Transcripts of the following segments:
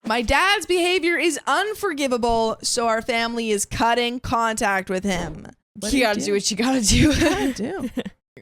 My dad's behavior is unforgivable, so our family is cutting contact with him. You gotta do what you gotta do. I do.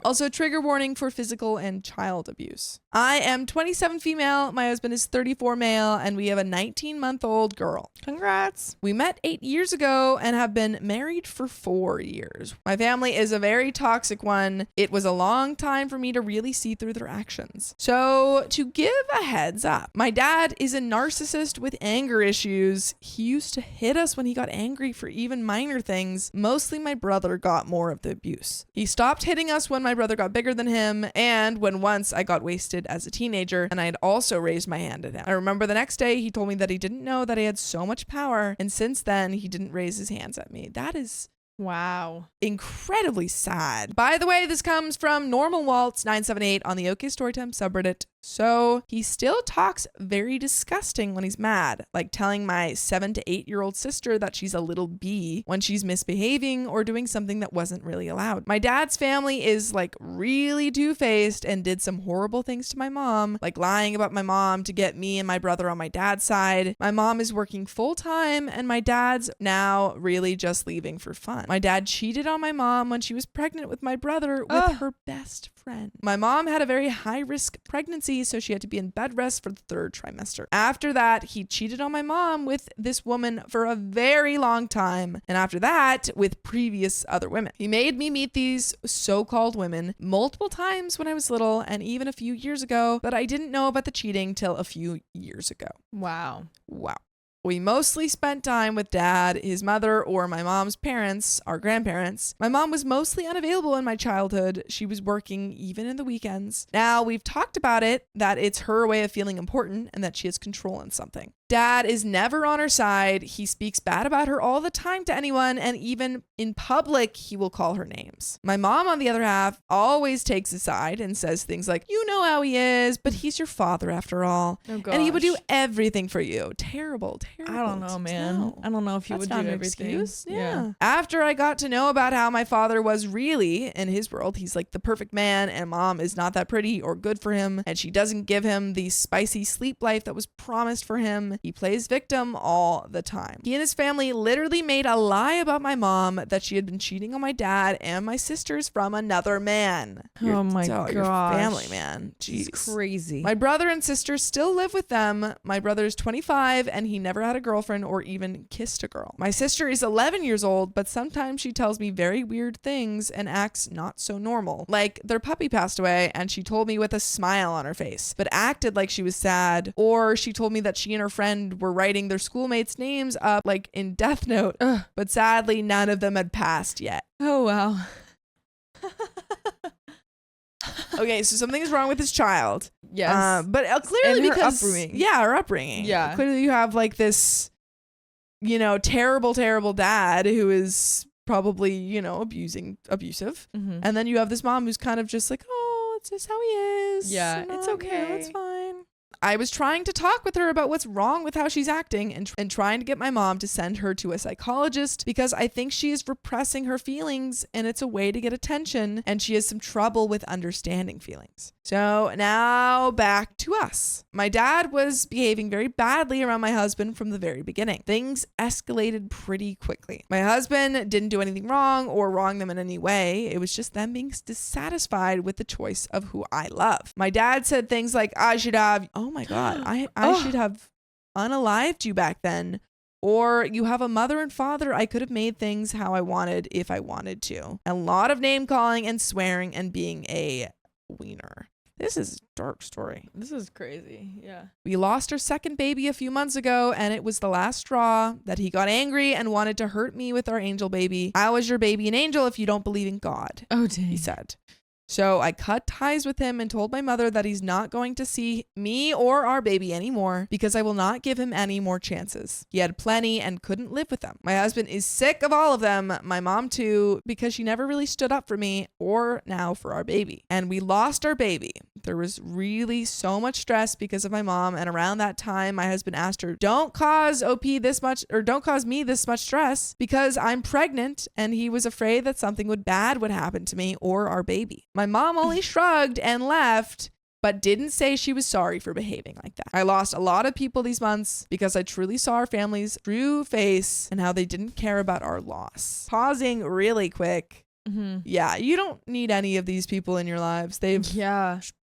Also, trigger warning for physical and child abuse. I am 27 female, my husband is 34 male, and we have a 19-month-old girl. Congrats. We met 8 years ago and have been married for 4 years. My family is a very toxic one. It was a long time for me to really see through their actions. So, to give a heads up, my dad is a narcissist with anger issues. He used to hit us when he got angry for even minor things. Mostly my brother got more of the abuse. He stopped hitting us when my brother got bigger than him, and when once I got wasted as a teenager and I had also raised my hand at him. I remember the next day he told me that he didn't know that I had so much power, and since then he didn't raise his hands at me. That is wow, incredibly sad. By the way, this comes from Normal Waltz 978 on the Storytime subreddit. So he still talks very disgusting when he's mad, like telling my 7 to 8 year old sister that she's a little bee when she's misbehaving or doing something that wasn't really allowed. My dad's family is like really two-faced and did some horrible things to my mom, like lying about my mom to get me and my brother on my dad's side. My mom is working full-time and my dad's now really just leaving for fun. My dad cheated on my mom when she was pregnant with my brother with her best friend. My mom had a very high-risk pregnancy, so she had to be in bed rest for the 3rd trimester. After that, he cheated on my mom with this woman for a very long time, and after that, with previous other women. He made me meet these so-called women multiple times when I was little and even a few years ago, but I didn't know about the cheating till a few years ago. Wow. We mostly spent time with dad, his mother, or my mom's parents, our grandparents. My mom was mostly unavailable in my childhood. She was working even in the weekends. Now, we've talked about it, that it's her way of feeling important and that she has control in something. Dad is never on her side. He speaks bad about her all the time to anyone, and even in public, he will call her names. My mom, on the other half, always takes his side and says things like, you know how he is, but he's your father after all. Oh, gosh. And he would do everything for you. Terrible. I don't know, man. No. I don't know if he would do everything. Excuse. Yeah. After I got to know about how my father was really, in his world, he's like the perfect man, and mom is not that pretty or good for him, and she doesn't give him the spicy sleep life that was promised for him. He plays victim all the time. He and his family literally made a lie about my mom that she had been cheating on my dad and my sisters from another man. Oh my gosh. Your family, man. Jeez. It's crazy. My brother and sister still live with them. My brother's 25 and he never had a girlfriend or even kissed a girl. My sister is 11 years old, but sometimes she tells me very weird things and acts not so normal. Like their puppy passed away and she told me with a smile on her face, but acted like she was sad. Or she told me that she and her friend were writing their schoolmates' names up like in Death Note, but sadly none of them had passed yet. Oh, wow. Okay, so something is wrong with this child. Yes. But clearly and her because upbringing. Yeah, her upbringing. Yeah. Clearly you have like this, terrible dad who is probably, abusive. Mm-hmm. And then you have this mom who's kind of just like, oh, it's just how he is. Yeah, it's okay. It's fine. I was trying to talk with her about what's wrong with how she's acting and trying to get my mom to send her to a psychologist because I think she is repressing her feelings and it's a way to get attention and she has some trouble with understanding feelings. So now back to us. My dad was behaving very badly around my husband from the very beginning. Things escalated pretty quickly. My husband didn't do anything wrong or wrong them in any way. It was just them being dissatisfied with the choice of who I love. My dad said things like, I should have unalived you back then. Or you have a mother and father. I could have made things how I wanted if I wanted to. A lot of name calling and swearing and being a wiener. This is a dark story. This is crazy. Yeah. We lost our second baby a few months ago, and it was the last straw that he got angry and wanted to hurt me with our angel baby. I was your baby and angel if you don't believe in God. Oh, dang. He said. So I cut ties with him and told my mother that he's not going to see me or our baby anymore because I will not give him any more chances. He had plenty and couldn't live with them. My husband is sick of all of them, my mom too, because she never really stood up for me or now for our baby. And we lost our baby. There was really so much stress because of my mom, and around that time my husband asked her, don't cause me this much stress because I'm pregnant, and he was afraid that something bad would happen to me or our baby. My mom only shrugged and left, but didn't say she was sorry for behaving like that. I lost a lot of people these months because I truly saw our family's true face and how they didn't care about our loss. Pausing really quick. Mm-hmm. Yeah, you don't need any of these people in your lives. They've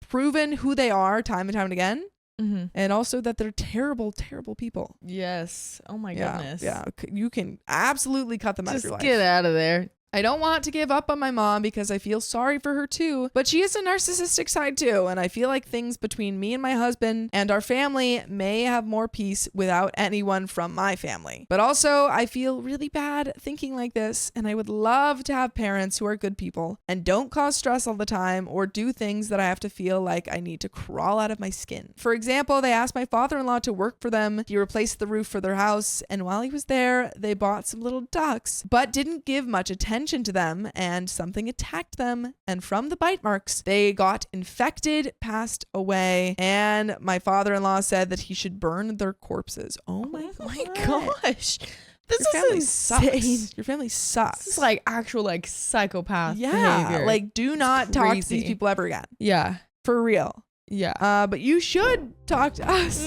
proven who they are time and time and again. Mm-hmm. And also that they're terrible, terrible people. Yes. Oh my goodness. Yeah, you can absolutely cut them out of your life. Just get out of there. I don't want to give up on my mom because I feel sorry for her too, but she has a narcissistic side too, and I feel like things between me and my husband and our family may have more peace without anyone from my family. But also, I feel really bad thinking like this, and I would love to have parents who are good people and don't cause stress all the time or do things that I have to feel like I need to crawl out of my skin. For example, they asked my father-in-law to work for them. He replaced the roof for their house, and while he was there, they bought some little ducks, but didn't give much attention to them, and something attacked them, and from the bite marks they got infected, passed away, and my father-in-law said that he should burn their corpses. Oh my gosh, this Your is family insane. sucks. Your family sucks. This is like actual like psychopath behavior. Like do not talk to these Crazy. people ever again, Yeah. for real. Yeah. But you should talk to us.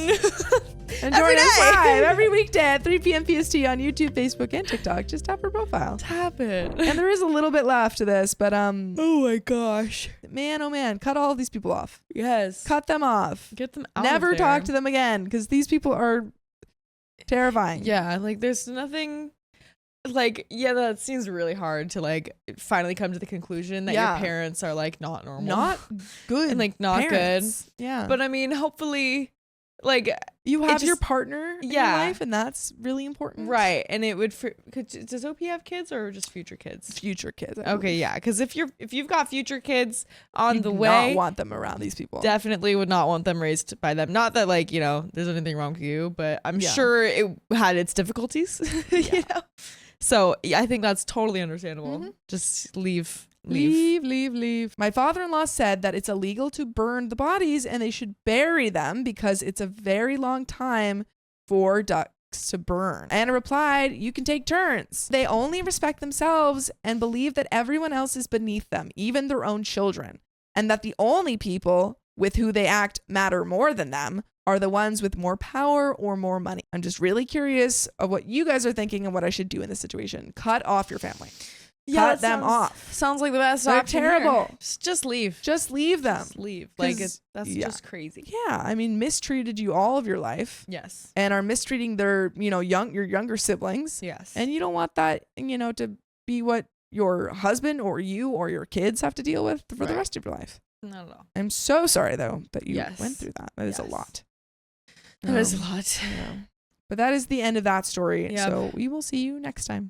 And Every join us day. live every weekday at 3 p.m. PST on YouTube, Facebook, and TikTok. Just tap our profile. Tap it. And there is a little bit left to this, but Oh my gosh. man, oh man, cut all of these people off. Yes. Cut them off. Get them out. Never of there. talk to them again because these people are terrifying. Yeah, like there's nothing like that seems really hard to like finally come to the conclusion that your parents are like not normal. Not good. And like not parents. Yeah. good. But I mean, hopefully like you have your just- partner in your life, and that's really important. right. And it would does OP have kids or just future kids? Future kids. Okay, yeah, because if you've got future kids on you the do way, not want them around these people. definitely would not want them raised by them. Not that like there's anything wrong with you, but I'm Yeah. sure it had its difficulties. Yeah. You know, so yeah, I think that's totally understandable. Mhm. Just leave. Leave. My father-in-law said that it's illegal to burn the bodies and they should bury them because it's a very long time for ducks to burn. Anna replied, you can take turns. They only respect themselves and believe that everyone else is beneath them, even their own children, and that the only people with who they act matter more than them are the ones with more power or more money. I'm just really curious of what you guys are thinking and what I should do in this situation. Cut off your family. Cut them off. Sounds like the best They're option. terrible. Here. Just leave. Just leave them. Just leave. Like 'Cause- that's yeah. just crazy. Yeah, I mean, mistreated you all of your life Yes. and are mistreating their, your younger siblings. Yes. And you don't want that, to be what your husband or you or your kids have to deal with for the Right. rest of your life. not at all. I'm so sorry though that you Yes. went through that. That is a Yes. lot. That is a Um, lot. yeah. But that is the end of that story. Yep. So we will see you next time.